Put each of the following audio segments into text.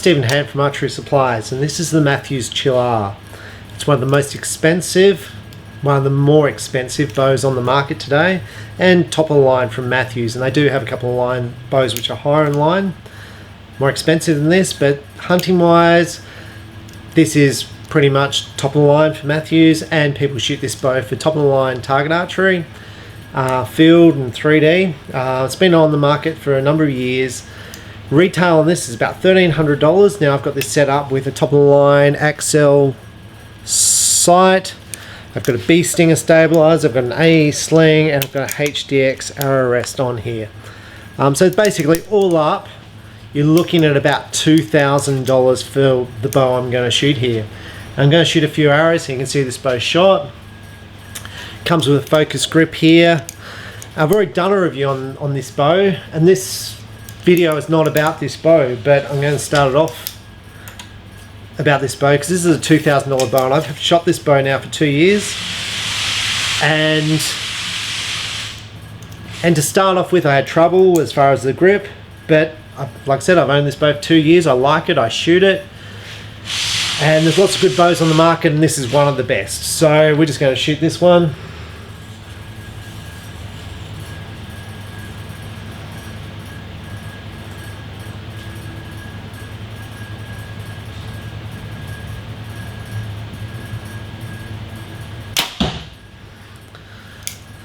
Stephen Hann from Archery Supplies, and this is the Mathews Chill R. It's one of the most expensive, one of the more expensive bows on the market today, and top of the line from Mathews. And they do have a couple of line bows which are higher in line, more expensive than this, but hunting wise, this is pretty much top of the line for Mathews, and people shoot this bow for top of the line target archery, field and 3D. It's been on the market for a number of years. Retail on this is about $1,300. Now I've got this set up with a top of the line Axel sight. I've got a B Stinger stabilizer, I've got an AE sling, and I've got a HDX arrow rest on here. So basically all up, you're looking at about $2,000 for the bow I'm going to shoot here. I'm going to shoot a few arrows so you can see this bow shot. Comes with a focus grip here. I've already done a review on this bow, and this video is not about this bow, but I'm going to start it off about this bow because this is a $2,000 bow, and I've shot this bow now for 2 years. And to start off with, I had trouble as far as the grip, but like I said, I've owned this bow for 2 years. I like it, I shoot it, and there's lots of good bows on the market, and this is one of the best. So we're just going to shoot this one.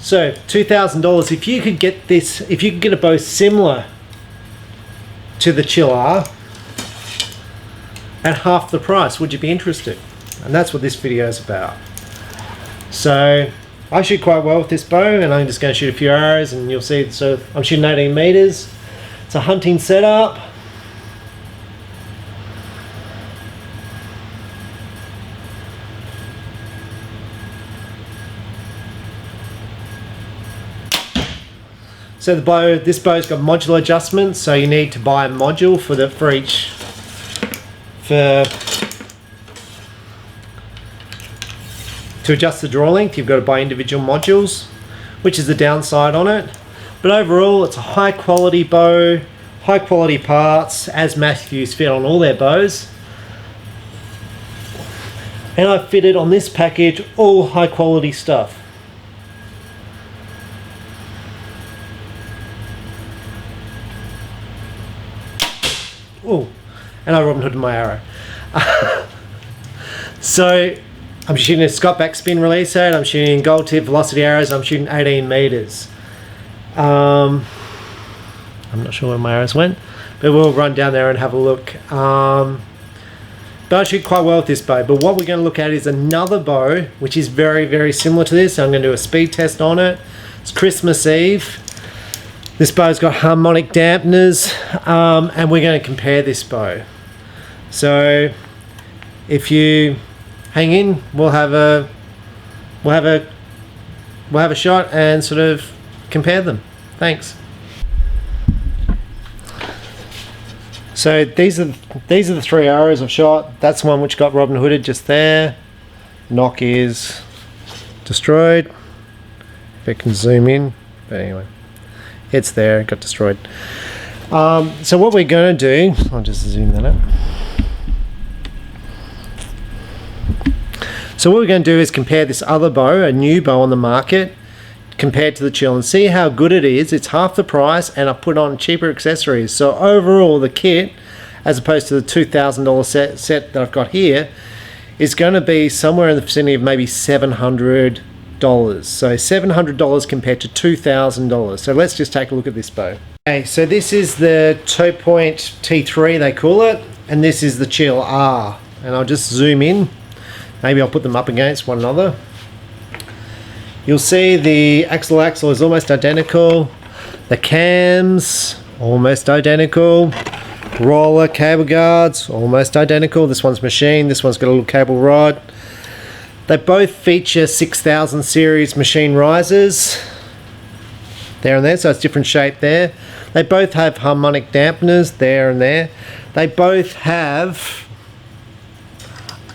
So $2,000. If you could get this, if you could get a bow similar to the Chill R at half the price, would you be interested? And that's what this video is about. So I shoot quite well with this bow, and I'm just going to shoot a few arrows, and you'll see. So I'm shooting 18 meters. It's a hunting setup. So the bow, this bow's got modular adjustments, so you need to buy a module for each, to adjust the draw length. You've got to buy individual modules, which is the downside on it. But overall, it's a high quality bow, high quality parts, as Mathews fit on all their bows. And I've fitted on this package all high quality stuff. Oh, and I Robin Hooded my arrow. So I'm shooting a Scott back spin release out, I'm shooting gold tip velocity arrows, I'm shooting 18 meters. I'm not sure where my arrows went, but we'll run down there and have a look. But I shoot quite well with this bow. But what we're going to look at is another bow which is very, very similar to this. I'm going to do a speed test on it. It's Christmas Eve. This bow's got harmonic dampeners, and we're going to compare this bow. So if you hang in, we'll have a shot and sort of compare them. Thanks. So these are the three arrows I've shot. That's one which got Robin Hooded just there. Nock is destroyed. If it can zoom in, but anyway. It's there, it got destroyed. So what we're going to do, I'll just zoom that up. So what we're going to do is compare this other bow, a new bow on the market, compared to the Chill, and see how good it is. It's half the price, and I put on cheaper accessories. So overall, the kit, as opposed to the $2,000 set that I've got here, is going to be somewhere in the vicinity of maybe $700. So $700 compared to $2,000. So let's just take a look at this bow. Okay, so this is the Topoint T3 they call it, and this is the Chill R. And I'll just zoom in. Maybe I'll put them up against one another. You'll see the axle is almost identical. The cams, almost identical. Roller cable guards, almost identical. This one's machined, this one's got a little cable rod. They both feature 6000 series machine risers there and there, so it's different shape there. They both have harmonic dampeners there and there. They both have,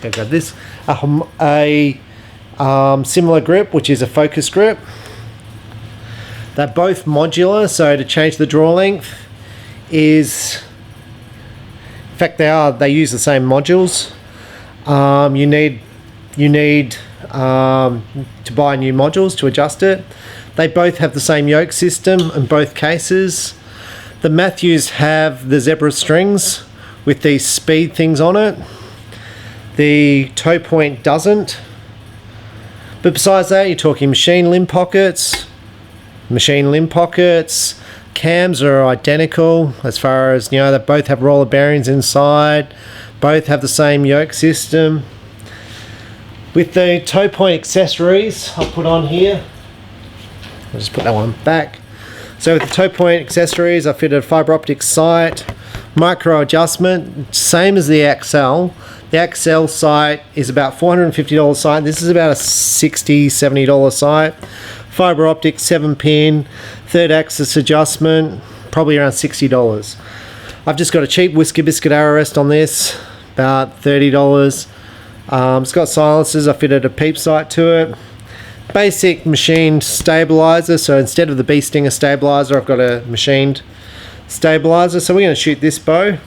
let's go this, a similar grip, which is a focus grip. They're both modular, so to change the draw length is fact, they use the same modules. You need to buy new modules to adjust it. They both have the same yoke system in both cases. The Mathews have the zebra strings with these speed things on it. The Topoint doesn't. But besides that, you're talking machine limb pockets. Cams are identical as far as, you know, they both have roller bearings inside. Both have the same yoke system. With the Topoint accessories, I'll put on here. I'll just put that one back. So with the Topoint accessories, I fitted a fibre optic sight, micro adjustment, same as the XL. The XL sight is about $450 sight. This is about a $60, $70 sight. Fibre optic 7-pin, third axis adjustment, probably around $60. I've just got a cheap whisker biscuit arrow rest on this, about $30. It's got silencers. I fitted a peep sight to it. Basic machined stabilizer, so instead of the bee stinger stabilizer, I've got a machined stabilizer. So we're going to shoot this bow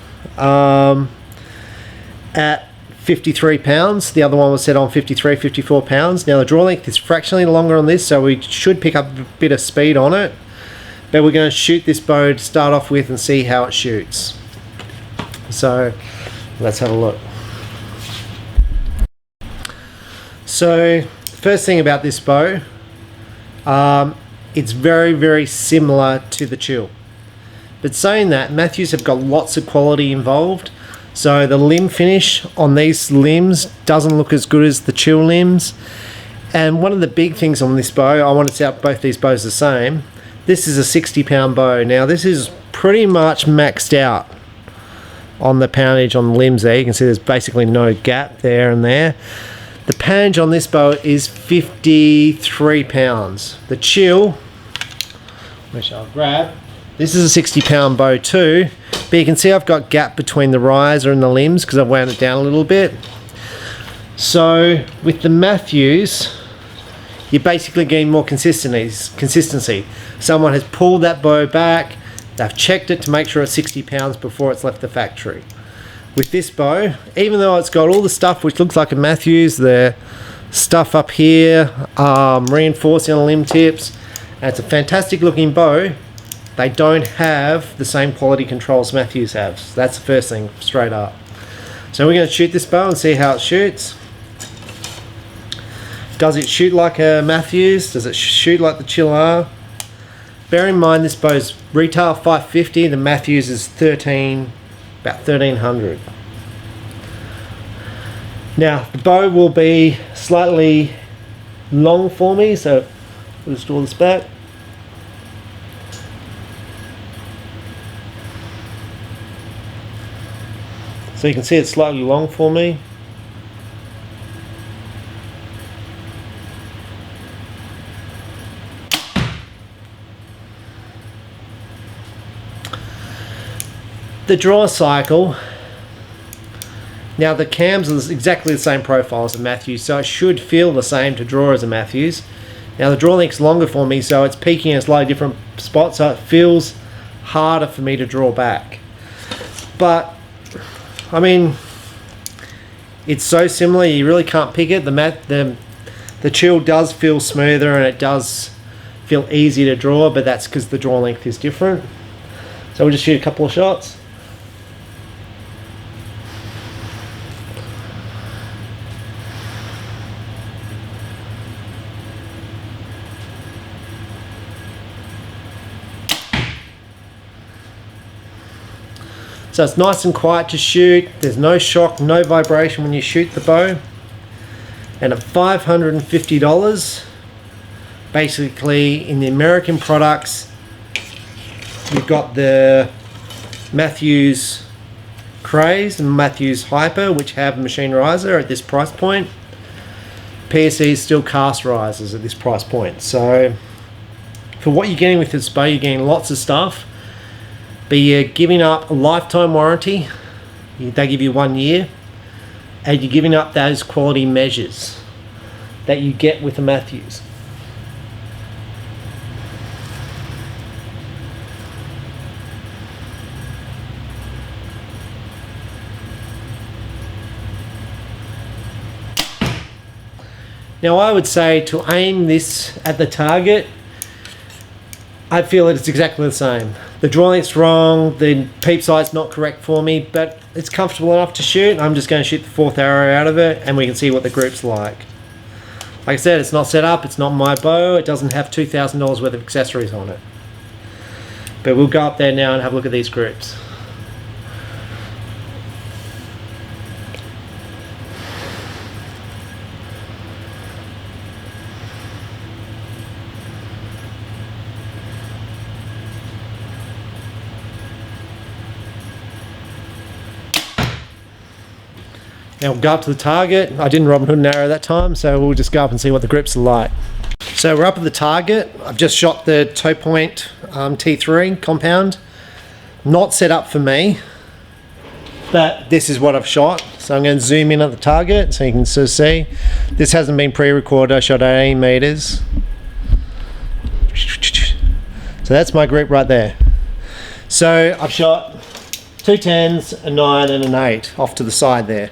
at 53 pounds. The other one was set on 53, 54 pounds. Now the draw length is fractionally longer on this, so we should pick up a bit of speed on it. But we're going to shoot this bow to start off with and see how it shoots. So let's have a look. So first thing about this bow, it's very, very similar to the Chill. But saying that, Mathews have got lots of quality involved. So the limb finish on these limbs doesn't look as good as the Chill limbs. And one of the big things on this bow, I want to set up both these bows the same. This is a 60-pound bow. Now this is pretty much maxed out on the poundage on the limbs there. You can see there's basically no gap there and there. The poundage on this bow is 53 pounds. The Chill, which I'll grab, this is a 60-pound bow too, but you can see I've got gap between the riser and the limbs because I've wound it down a little bit. So with the Mathews, you're basically getting more consistency. Someone has pulled that bow back, they've checked it to make sure it's 60 pounds before it's left the factory. With this bow, even though it's got all the stuff which looks like a Mathews, the stuff up here, reinforcing on limb tips, and it's a fantastic looking bow, they don't have the same quality controls Mathews have. So that's the first thing, straight up. So we're going to shoot this bow and see how it shoots. Does it shoot like a Mathews? Does it shoot like the Chill R? Bear in mind this bow's retail $550, the Mathews is about $1,300. Now the bow will be slightly long for me, so we'll just draw this back. So you can see it's slightly long for me. The draw cycle, now the cams are exactly the same profile as the Mathews, so it should feel the same to draw as a Mathews. Now the draw length's longer for me, so it's peaking in a slightly different spot, so it feels harder for me to draw back. But I mean, it's so similar, you really can't pick it. The Chill does feel smoother and it does feel easy to draw, but that's because the draw length is different. So we'll just shoot a couple of shots. So it's nice and quiet to shoot. There's no shock, no vibration when you shoot the bow. And at $550, basically in the American products, you've got the Mathews Craze and Mathews Hyper, which have a machine riser at this price point. PSE is still cast risers at this price point. So for what you're getting with this bow, you're getting lots of stuff. But you're giving up a lifetime warranty, they give you 1 year, and you're giving up those quality measures that you get with the Mathews. Now I would say to aim this at the target, I feel that it's exactly the same. The draw length's wrong, the peep sight's not correct for me, but it's comfortable enough to shoot. I'm just going to shoot the fourth arrow out of it, and we can see what the group's like. Like I said, it's not set up, it's not my bow, it doesn't have $2,000 worth of accessories on it. But we'll go up there now and have a look at these groups. Now we'll go up to the target. I didn't Robin Hood an arrow that time, so we'll just go up and see what the grips are like. So we're up at the target. I've just shot the Topoint T3 compound. Not set up for me, but this is what I've shot. So I'm going to zoom in at the target so you can sort of see. This hasn't been pre-recorded. I shot at 18 meters. So that's my group right there. So I've shot 2 10s, a 9 and an 8 off to the side there.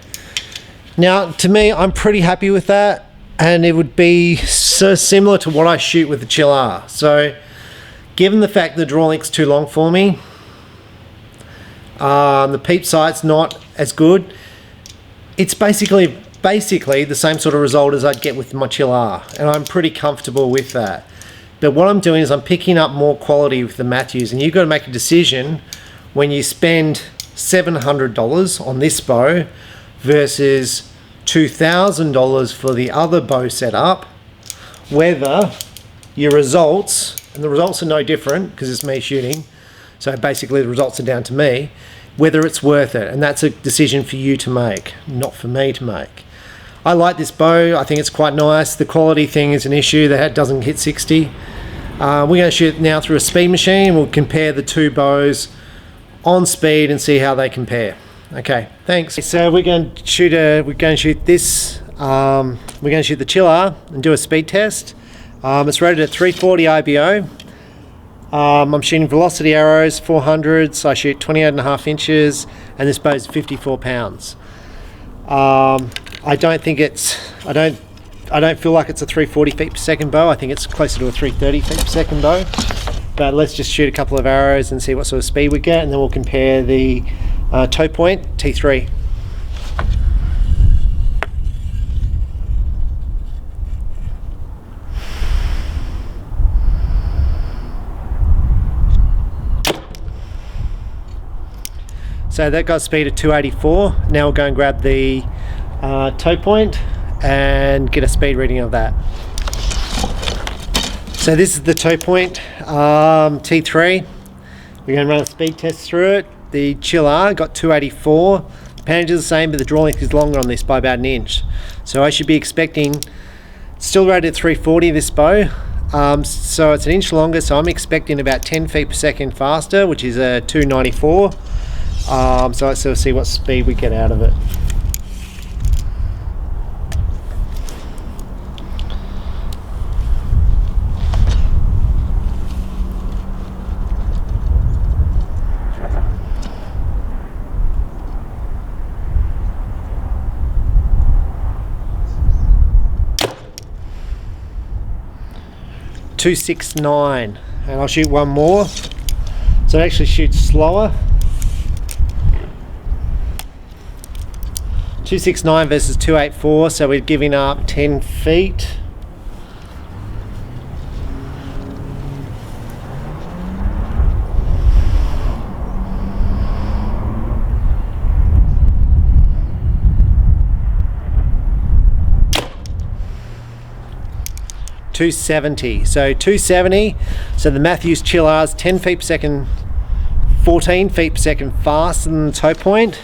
Now, to me, I'm pretty happy with that, and it would be so similar to what I shoot with the Chill R. So, given the fact the draw length's too long for me, the peep sight's not as good, it's basically the same sort of result as I'd get with my Chill R, and I'm pretty comfortable with that. But what I'm doing is I'm picking up more quality with the Mathews, and you've got to make a decision when you spend $700 on this bow versus $2,000 for the other bow setup, whether your results, and the results are no different because it's me shooting, so basically the results are down to me, whether it's worth it. And that's a decision for you to make, not for me to make. I like this bow. I think it's quite nice. The quality thing is an issue. The head doesn't hit 60. We're going to shoot now through a speed machine. We'll compare the two bows on speed and see how they compare. Okay, thanks. So we're going to shoot this. We're going to shoot the Chill R and do a speed test. It's rated at 340 IBO. I'm shooting velocity arrows, 400s. I shoot 28.5 inches, and this bow is 54 pounds. I don't feel like it's a 340 feet per second bow. I think it's closer to a 330 feet per second bow. But let's just shoot a couple of arrows and see what sort of speed we get, and then we'll compare the Topoint T3. So that got speed at 284. Now we'll go and grab the Topoint and get a speed reading of that. So this is the Topoint T3. We're going to run a speed test through it. The Chill R got 284. The poundage is the same, but the draw length is longer on this by about an inch. So I should be expecting, still rated at 340 this bow. So it's an inch longer, so I'm expecting about 10 feet per second faster, which is a 294. So let's sort of see what speed we get out of it. .269, and I'll shoot one more, so it actually shoots slower. 269 versus 284, so we're giving up 10 feet. .270, so 270. So the Mathews Chill R is 10 feet per second, 14 feet per second faster than the Topoint.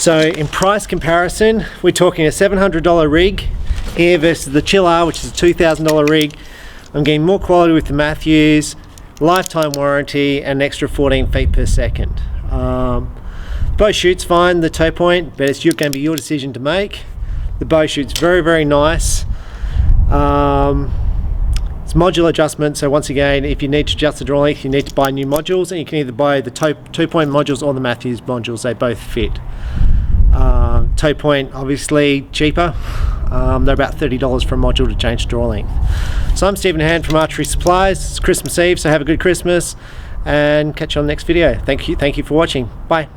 So in price comparison, we're talking a $700 rig here versus the Chill R, which is a $2,000 rig. I'm getting more quality with the Mathews, lifetime warranty, and an extra 14 feet per second. Bow shoots fine, the Topoint, but it's going to be your decision to make. The bow shoots very, very nice. It's modular adjustment, so once again, if you need to adjust the draw length, you need to buy new modules, and you can either buy the Topoint modules or the Mathews modules. They both fit. Topoint obviously cheaper, They're about $30 for a module to change draw length. So I'm Stephen Hann from Archery Supplies. It's Christmas Eve, so have a good Christmas and catch you on the next video. Thank you for watching. Bye.